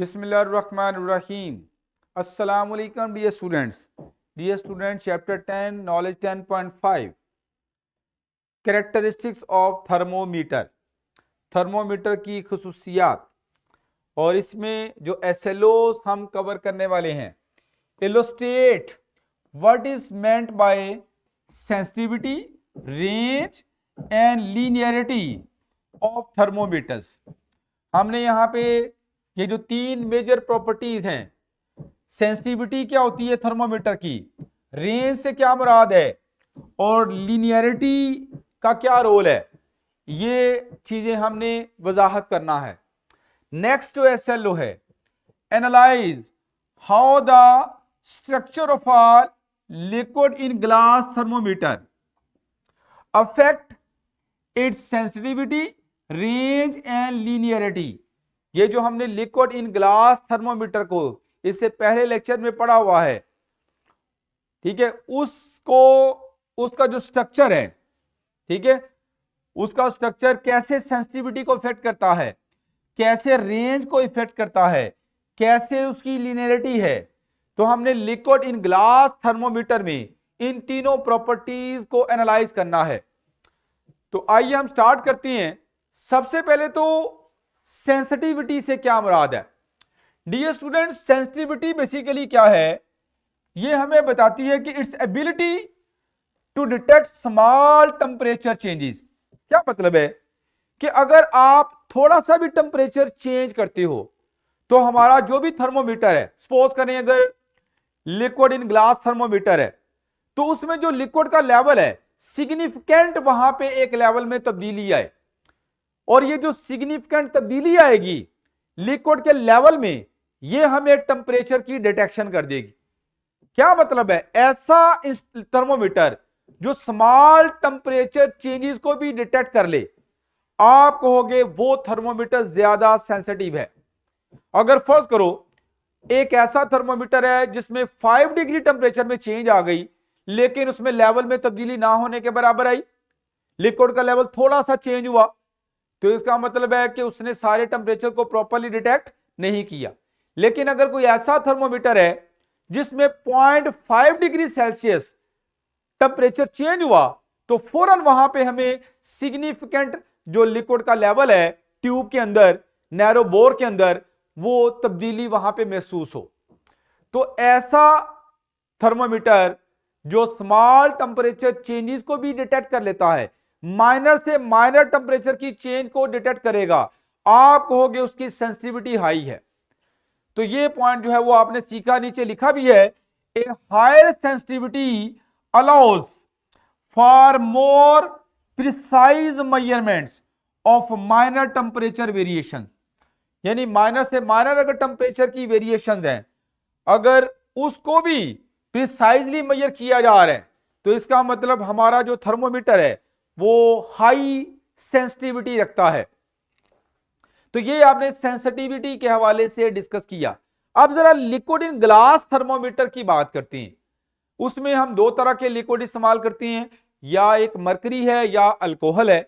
बिस्मिल्लाहिर्रहमानिर्रहीम। अस्सलाम वालेकुम dear students chapter 10 knowledge 10.5 characteristics of thermometer, thermometer की खसूसियात। और इसमें जो एसएलओस हम कवर करने वाले हैं, illustrate what is meant by sensitivity, range and linearity of thermometers. हमने यहाँ पे ये जो तीन मेजर प्रॉपर्टीज हैं, सेंसिटिविटी क्या होती है थर्मोमीटर की, रेंज से क्या मुराद है और लीनियरिटी का क्या रोल है, ये चीजें हमने वजाहत करना है। नेक्स्ट जो एसएलओ है, analyse how the structure of a liquid in glass thermometer affect it's sensitivity, range and linearity. ये जो हमने लिक्विड इन ग्लास थर्मोमीटर को इससे पहले लेक्चर में पढ़ा हुआ है, ठीक है, उसका जो स्ट्रक्चर है, ठीक है, उसका स्ट्रक्चर कैसे सेंसिटिविटी को इफेक्ट करता है, कैसे रेंज को इफेक्ट करता है, कैसे उसकी लीनियरिटी है। तो हमने लिक्विड इन ग्लास थर्मोमीटर में इन तीनों प्रॉपर्टीज को एनालाइज करना है। तो आइए हम स्टार्ट करते हैं। सबसे पहले तो सेंसिटिविटी से क्या मुराद है। डियर स्टूडेंट, सेंसिटिविटी बेसिकली क्या है, ये हमें बताती है कि its ability to detect small temperature changes. क्या मतलब है कि अगर आप थोड़ा सा भी टेंपरेचर चेंज करते हो तो हमारा जो भी थर्मोमीटर है, सपोज करें अगर लिक्विड इन ग्लास थर्मोमीटर है, तो उसमें जो लिक्विड का लेवल है सिग्निफिकेंट वहां पे एक लेवल में तब्दीली आए, और ये जो सिग्निफिकेंट तब्दीली आएगी लिक्विड के लेवल में, ये हमें टेंपरेचर की डिटेक्शन कर देगी। क्या मतलब है, ऐसा थर्मोमीटर जो स्मॉल टेंपरेचर चेंजेस को भी डिटेक्ट कर ले, आप कहोगे वो थर्मोमीटर ज्यादा सेंसिटिव है। अगर फर्ज करो एक ऐसा थर्मोमीटर है जिसमें 5 डिग्री टेंपरेचर में चेंज आ गई, लेकिन उसमें लेवल में तब्दीली ना होने के बराबर आई, लिक्विड का लेवल थोड़ा सा चेंज हुआ, तो इसका मतलब है कि उसने सारे टेंपरेचर को प्रॉपर्ली डिटेक्ट नहीं किया। लेकिन अगर कोई ऐसा थर्मोमीटर है जिसमें 0.5 डिग्री सेल्सियस टेंपरेचर चेंज हुआ, तो फौरन वहां पे हमें सिग्निफिकेंट जो लिक्विड का लेवल है ट्यूब के अंदर, नैरो बोर के अंदर, वो तब्दीली वहां पे महसूस हो। तो ऐसा थर्मोमीटर जो स्मॉल टेंपरेचर चेंजेस को भी डिटेक्ट कर लेता है, माइनर से माइनर टेंपरेचर की चेंज को डिटेक्ट करेगा, आप कहोगे उसकी सेंसिटिविटी हाई है। तो ये पॉइंट जो है वो आपने सीखा, नीचे लिखा भी है, a higher sensitivity allows for more precise measurements of minor temperature variation. यानी माइनर से माइनर अगर टेंपरेचर की वेरिएशंस हैं, अगर उसको भी प्रिसाइजली मेजर किया जा रहा है, तो इसका मतलब हमारा जो थर्मोमीटर है वो हाई सेंसिटिविटी रखता है। तो ये आपने सेंसिटिविटी के हवाले से डिस्कस किया। अब जरा लिक्विड इन ग्लास थर्मोमीटर की बात करते हैं। उसमें हम दो तरह के लिक्विड इस्तेमाल करते हैं, या एक मरकरी है या अल्कोहल है।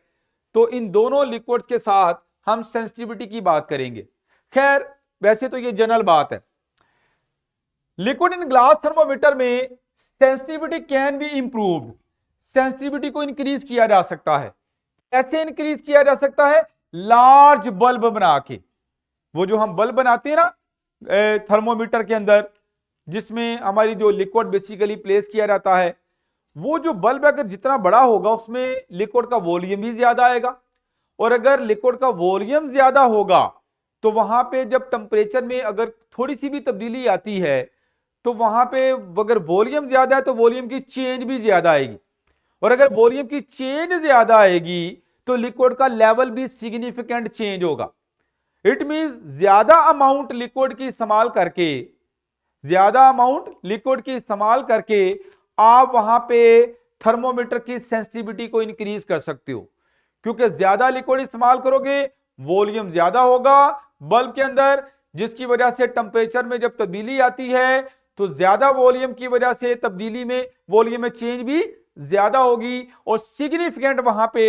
तो इन दोनों लिक्विड्स के साथ हम सेंसिटिविटी की बात करेंगे। खैर वैसे तो ये जनरल बात है। लिक्विड इन ग्लास थर्मोमीटर में sensitivity can be improved, sensitivity को इंक्रीज किया जा सकता है। कैसे इंक्रीज किया जा सकता है, लार्ज बल्ब बना के। वो जो हम बल्ब बनाते हैं ना थर्मोमीटर के अंदर, जिसमें हमारी जो लिक्विड बेसिकली प्लेस किया जाता है, वो जो बल्ब अगर जितना बड़ा होगा उसमें लिक्विड का वॉल्यूम भी ज्यादा आएगा, और अगर लिक्विड का वॉल्यूम ज्यादा होगा तो वहां पे जब टेंपरेचर में अगर थोड़ी सी भी तब्दीली आती है, तो वहां पे अगर वॉल्यूम ज्यादा है तो वॉल्यूम की चेंज भी ज्यादा आएगी, और अगर वॉल्यूम की चेंज ज्यादा आएगी तो लिक्विड का लेवल भी सिग्निफिकेंट चेंज होगा। इट मींस ज्यादा अमाउंट लिक्विड की इस्तेमाल करके, ज्यादा अमाउंट लिक्विड की इस्तेमाल करके आप वहां पे थर्मोमीटर की सेंसिटिविटी को इंक्रीज कर सकते हो, क्योंकि ज्यादा लिक्विड इस्तेमाल करोगे वॉल्यूम ज्यादा होगा बल्ब के अंदर, जिसकी वजह से टेंपरेचर में जब तब्दीली आती है तो ज्यादा वॉल्यूम की वजह से तब्दीली में वॉल्यूम में चेंज भी ज्यादा होगी, और सिग्निफिकेंट वहां पे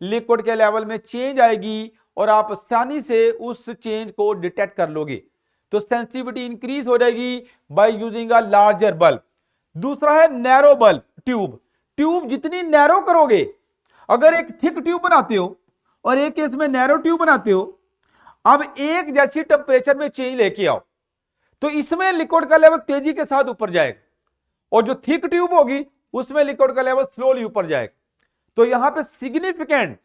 लिक्विड के लेवल में चेंज आएगी, और आप आसानी से उस चेंज को डिटेक्ट कर लोगे। तो सेंसिटिविटी इंक्रीज हो जाएगी by using a larger bulb. दूसरा है नैरो बल्ब, ट्यूब। ट्यूब जितनी नैरो करोगे, अगर एक थिक ट्यूब बनाते हो और एक केस में नैरो ट्यूब बनाते हो, अब एक जैसी टेम्परेचर में चेंज लेके आओ तो इसमें लिक्विड का लेवल तेजी के साथ ऊपर जाएगा, और जो थिक ट्यूब होगी उसमें लिक्विड का लेवल स्लोली ऊपर जाएगा। तो यहां पे सिग्निफिकेंट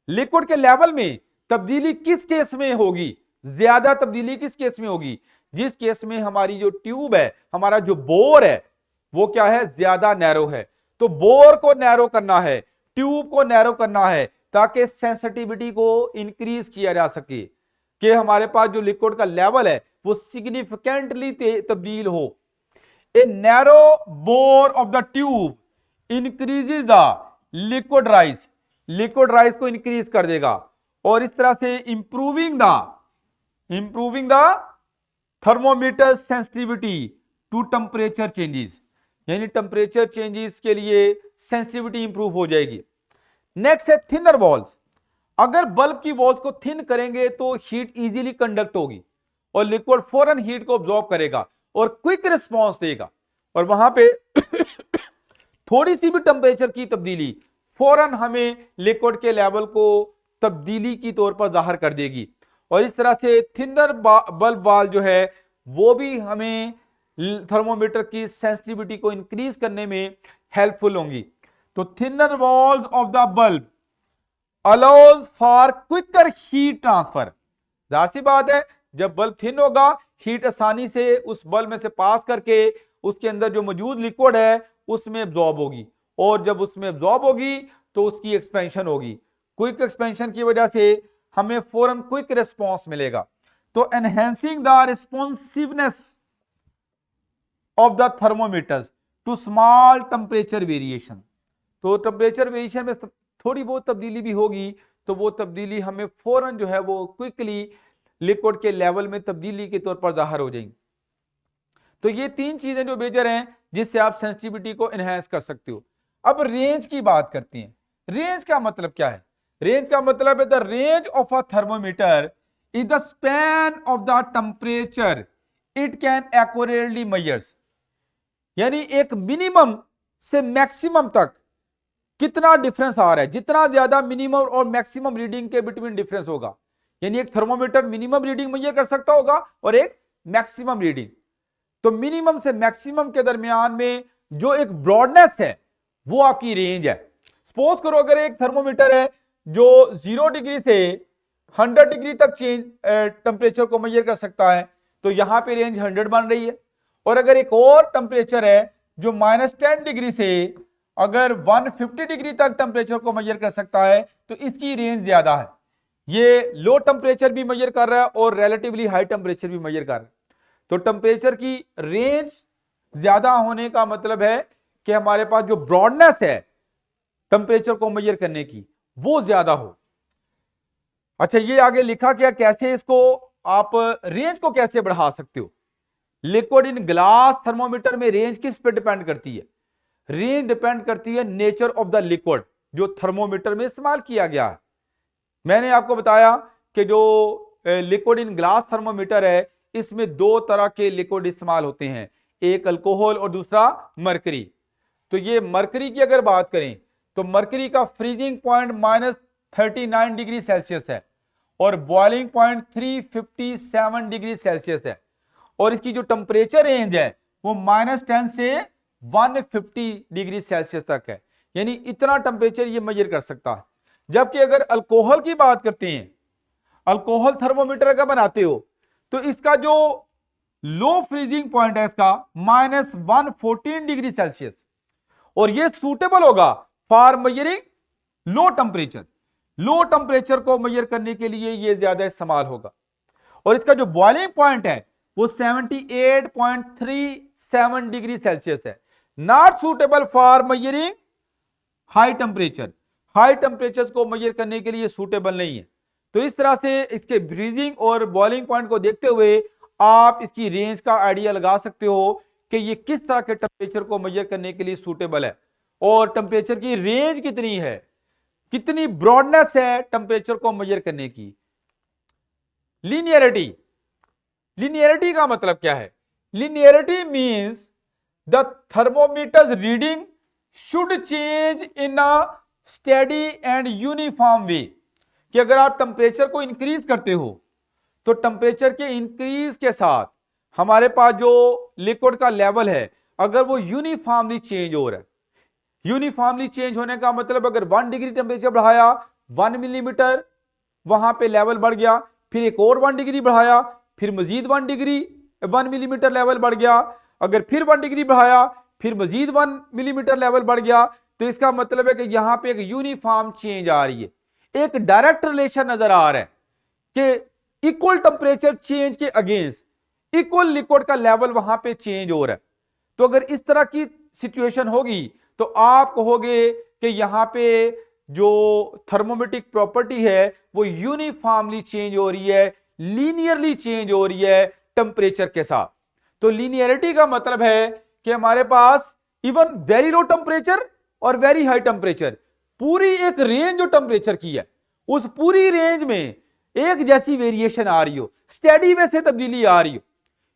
लिक्विड के लेवल में तब्दीली किस केस में होगी, ज्यादा तब्दीली किस केस में होगी? जिस केस में हमारी जो ट्यूब है, हमारा जो बोर है, वो क्या है, ज्यादा नैरो है। तो बोर को नैरो करना है, ट्यूब को नैरो करना है, ताकि सेंसिटिविटी को इंक्रीज किया जा सके कि हमारे पास जो लिक्विड का लेवल है वो सिग्निफिकेंटली तब्दील हो। A narrow bore of the tube increases the liquid rise, liquid rise को इंक्रीज कर देगा, और इस तरह से improving the thermometer sensitivity to temperature changes, यानी टेम्परेचर चेंजेस के लिए सेंसिटिविटी इंप्रूव हो जाएगी। नेक्स्ट है थिनर वॉल्स। अगर बल्ब की वॉल्स को थिन करेंगे तो हीट इजीली कंडक्ट होगी और लिक्विड फौरन हीट को ऑब्जॉर्ब करेगा और क्विक रिस्पॉन्स देगा, और वहां पे थोड़ी सी भी टेम्परेचर की तब्दीली फौरन हमें लिक्विड के लेवल को तब्दीली की तौर पर जाहिर कर देगी। और इस तरह से थिनर बल्ब वाल जो है वो भी हमें थर्मोमीटर की सेंसिटिविटी को इंक्रीज करने में हेल्पफुल होंगी। तो thinner walls of the bulb allows for quicker heat transfer. जाहिर सी बात है, जब बल्ब थिन होगा हीट आसानी से उस बल्ब में से पास करके उसके अंदर जो मौजूद लिक्विड है उसमें एब्जॉर्ब होगी, और जब उसमें एब्जॉर्ब होगी तो उसकी एक्सपेंशन होगी। क्विक एक्सपेंशन की वजह से हमें फौरन क्विक रिस्पॉन्स मिलेगा। तो enhancing the responsiveness of the thermometers to small temperature variation. तो टेम्परेचर वेरिएशन में थोड़ी बहुत तब्दीली भी होगी, तो वो तब्दीली हमें फौरन जो है वो क्विकली लिक्विड के लेवल में तब्दीली के तौर पर जाहिर हो जाएंगी। तो ये तीन चीजें जो मेजर हैं जिससे आप सेंसिटिविटी को एनहांस कर सकते हो। अब रेंज की बात करते हैं। रेंज का मतलब क्या है? रेंज का मतलब है the range of a thermometer is the span of the temperature it can accurately measures, यानी एक मिनिमम से मैक्सिमम तक कितना डिफरेंस आ रहा है। जितना ज्यादा मिनिमम और मैक्सिमम रीडिंग के बिटवीन डिफरेंस होगा, यानी एक थर्मोमीटर मिनिमम रीडिंग मेजर कर सकता होगा और एक मैक्सिमम रीडिंग। तो मिनिमम से मैक्सिमम के दरमियान में जो एक ब्रॉडनेस है वो आपकी रेंज है। सपोज करो अगर एक थर्मोमीटर है जो 0 डिग्री से 100 डिग्री तक चेंज टेम्परेचर को मेजर कर सकता है, तो यहां पे रेंज 100 बन रही है। और अगर एक और टेम्परेचर है जो -10 डिग्री से अगर 150 डिग्री तक टेम्परेचर को मेजर कर सकता है, तो इसकी रेंज ज्यादा है। ये लो टेम्परेचर भी मेजर कर रहा है और रिलेटिवली हाई टेम्परेचर भी मेजर कर रहा है। तो टेम्परेचर की रेंज ज्यादा होने का मतलब है कि हमारे पास जो ब्रॉडनेस है टेम्परेचर को मेजर करने की वो ज्यादा हो। अच्छा, ये आगे लिखा क्या, कैसे इसको आप रेंज को कैसे बढ़ा सकते हो? लिक्विड इन ग्लास थर्मोमीटर में रेंज किस पे डिपेंड करती है? रेंज डिपेंड करती है नेचर ऑफ द लिक्विड जो थर्मोमीटर में इस्तेमाल किया गया है। मैंने आपको बताया कि जो लिक्विड इन ग्लास थर्मोमीटर है इसमें दो तरह के लिक्विड इस्तेमाल होते हैं, एक अल्कोहल और दूसरा मरकरी। तो ये मरकरी की अगर बात करें तो मरकरी का फ्रीजिंग पॉइंट -39 डिग्री सेल्सियस है और बॉइलिंग पॉइंट 357 डिग्री सेल्सियस है, और इसकी जो टेम्परेचर रेंज है वो -10 से 150 डिग्री सेल्सियस तक है, यानी इतना टेम्परेचर ये मेजर कर सकता है। जबकि अगर अल्कोहल की बात करते हैं, अल्कोहल थर्मोमीटर अगर बनाते हो तो इसका जो लो फ्रीजिंग पॉइंट है इसका -114 डिग्री सेल्सियस, और ये सूटेबल होगा for measuring low temperature. Low temperature को मेजर करने के लिए ये ज्यादा इस्तेमाल होगा। और इसका जो बॉइलिंग पॉइंट है वो 78.37 डिग्री सेल्सियस है, not suitable for measuring high temperature. High temperature को मेजर करने के लिए सूटेबल नहीं है। तो इस तरह से इसके ब्रीजिंग और बॉइलिंग पॉइंट को देखते हुए आप इसकी रेंज का आइडिया लगा सकते हो कि ये किस तरह के टेम्परेचर को मेजर करने के लिए सूटेबल है, और टेम्परेचर की रेंज कितनी है, कितनी ब्रॉडनेस है टेम्परेचर को मेजर करने की। लीनियरिटी, लीनियरिटी का मतलब क्या है? Linearity means the thermometer's reading should change in a steady and uniform way, कि अगर आप टेम्परेचर को इंक्रीज करते हो तो टेम्परेचर के इंक्रीज के साथ हमारे पास जो लिक्विड का लेवल है अगर वो यूनिफॉर्मली चेंज हो रहा है, यूनिफॉर्मली चेंज होने का मतलब अगर 1 डिग्री टेम्परेचर बढ़ाया 1 मिलीमीटर वहां पे लेवल बढ़ गया, फिर एक और 1 डिग्री बढ़ाया, फिर मजीद 1 मिलीमीटर लेवल बढ़ गया, अगर फिर 1 डिग्री बढ़ाया फिर मजीद 1 मिलीमीटर लेवल बढ़ गया, तो इसका मतलब है कि यहां पे एक यूनिफॉर्म चेंज आ रही है, एक डायरेक्ट रिलेशन नजर आ रहा है कि इक्वल टेम्परेचर चेंज के अगेंस्ट इक्वल लिक्विड का लेवल वहां पे चेंज हो रहा है। तो अगर इस तरह की सिचुएशन होगी तो आप कहोगे कि यहां पे जो थर्मोमेट्रिक प्रॉपर्टी है वो यूनिफॉर्मली चेंज हो रही है, लीनियरली चेंज हो रही है टेम्परेचर के साथ। तो लीनियरिटी का मतलब है कि हमारे पास इवन वेरी लो टेम्परेचर और वेरी हाई टेम्परेचर, पूरी एक रेंज जो टेम्परेचर की है उस पूरी रेंज में एक जैसी वेरिएशन आ रही हो, स्टेडी वे से तब्दीली आ रही हो।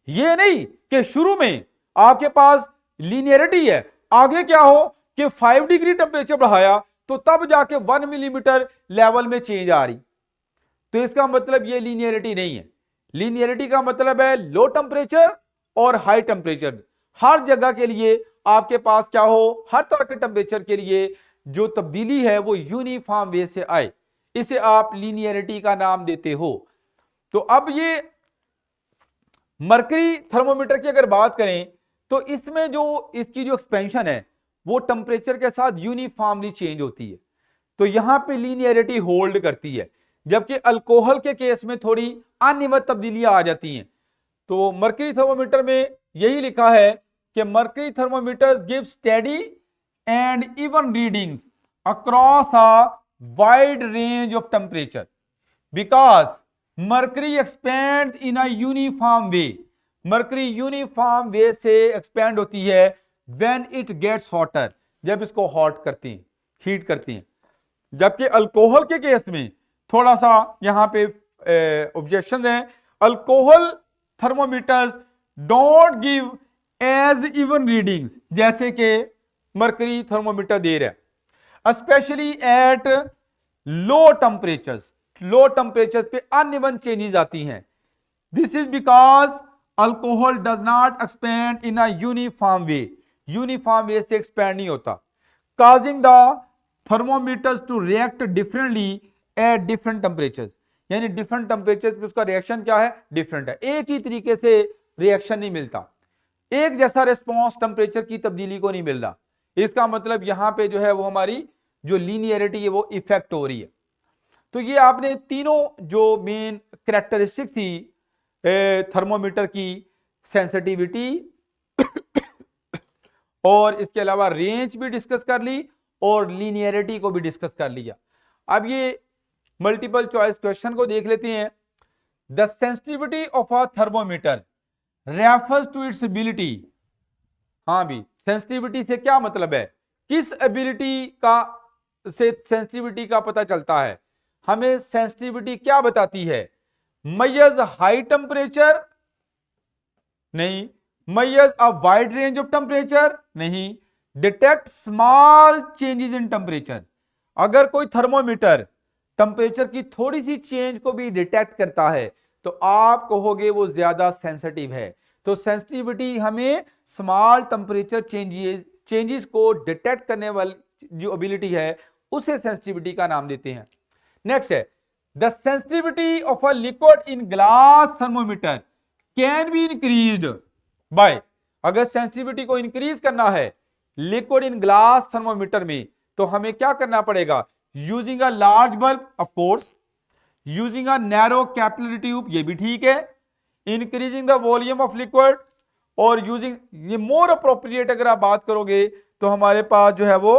यह नहीं कि शुरू में आपके पास लीनियरिटी है, आगे क्या हो कि 5 डिग्री टेम्परेचर बढ़ाया तो तब जाके 1 मिलीमीटर लेवल में चेंज आ रही, तो इसका मतलब यह लीनियरिटी नहीं है। लीनियरिटी का मतलब है लो टेम्परेचर और हाई टेम्परेचर, हर जगह के लिए आपके पास क्या हो, हर तरह के टेम्परेचर के लिए जो तब्दीली है वो यूनिफॉर्म वे से आए, इसे आप लीनियरिटी का नाम देते हो। तो अब ये मरकरी थर्मोमीटर की अगर बात करें तो इसमें जो इसकी जो एक्सपेंशन है वो टेम्परेचर के साथ यूनिफॉर्मली चेंज होती है, तो यहां पे लीनियरिटी होल्ड करती है, जबकि अल्कोहल के केस में थोड़ी अनियमित तब्दीलियां आ जाती हैं। तो मरकरी थर्मोमीटर में यही लिखा है कि mercury thermometer give steady and even readings across a wide range of temperature because mercury expands in a uniform way. Mercury uniform way से एक्सपेंड होती है व्हेन इट गेट्स हॉटर, जब इसको हॉट करती हैं, हीट करती हैं। जबकि अल्कोहल के केस में थोड़ा सा यहां पे ऑब्जेक्शन है, alcohol thermometers don't give as even readings जैसे कि मरकरी थर्मोमीटर दे रहा है, especially at low temperatures. Low temperature पे अनइवन चेंजेस आती हैं। This is because alcohol does not expand in a uniform way, uniform way से एक्सपेंड नहीं होता, causing the thermometers to react differently at different temperatures, यानी different temperature पे उसका reaction क्या है, डिफरेंट है, एक ही तरीके से रिएक्शन नहीं मिलता, एक जैसा रिस्पॉन्स टेम्परेचर की तब्दीली को नहीं मिल रहा। इसका मतलब यहां पे जो है वो हमारी जो लीनियरिटी है वो इफेक्ट हो रही है। तो ये आपने तीनों जो मेन कैरेक्टरिस्टिक थी थर्मोमीटर की, सेंसिटिविटी और इसके अलावा रेंज भी डिस्कस कर ली और लीनियरिटी को भी डिस्कस कर लिया। अब ये मल्टीपल चॉइस क्वेश्चन को देख लेते हैं। The sensitivity of a thermometer refers to its ability. हाँ भी, सेंसिटिविटी से क्या मतलब है, किस एबिलिटी का से सेंसिटिविटी का पता चलता है, हमें सेंसिटिविटी क्या बताती है, मैयज हाई टेम्परेचर नहीं, measures a wide range of temperature नहीं, detect small changes in temperature. अगर कोई थर्मोमीटर टेम्परेचर की थोड़ी सी चेंज को भी डिटेक्ट करता है तो आप कहोगे वो ज्यादा सेंसिटिव है। तो सेंसिटिविटी हमें स्मॉल टेम्परेचर चेंजेस को डिटेक्ट करने वाली जो एबिलिटी है उसे सेंसिटिविटी का नाम देते हैं। नेक्स्ट है the sensitivity of a liquid in glass thermometer can be increased by. अगर सेंसिटिविटी को इंक्रीज करना है लिक्विड इन ग्लास थर्मोमीटर में तो हमें क्या करना पड़ेगा, using a large bulb of course, using a narrow capillary tube ये भी ठीक है, increasing the volume of liquid और यूजिंग, ये मोर अप्रोप्रिएट अगर आप बात करोगे तो हमारे पास जो है वो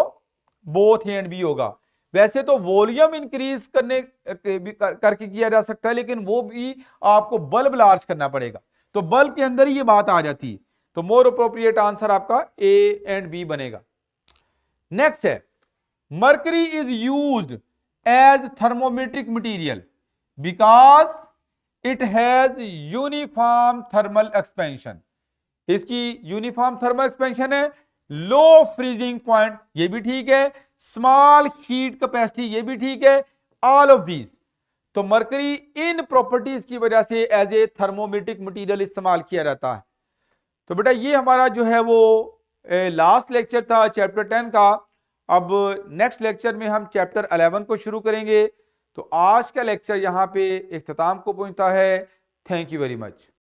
बोथ एंड भी होगा। वैसे तो वॉल्यूम इंक्रीज करने करके किया जा सकता है लेकिन वो भी आपको बल्ब लार्ज करना पड़ेगा, तो बल्ब के अंदर ही ये बात आ जाती है। तो मोर अप्रोप्रिएट आंसर आपका ए एंड बी बनेगा। नेक्स्ट है mercury is used as thermometric material because it has uniform thermal expansion, इसकी यूनिफॉर्म थर्मल एक्सपेंशन है। लो फ्रीजिंग पॉइंट, ये भी ठीक है। स्मॉल हीट कैपेसिटी, ये भी ठीक है। ऑल ऑफ दीज, तो मरकरी इन प्रॉपर्टीज की वजह से एज ए थर्मोमेट्रिक मटेरियल इस्तेमाल किया जाता है। तो बेटा ये हमारा जो है वो लास्ट लेक्चर था चैप्टर 10 का। अब नेक्स्ट लेक्चर में हम चैप्टर 11 को शुरू करेंगे। तो आज का लेक्चर यहां पे इख्तिताम को पहुंचता है। Thank you very much.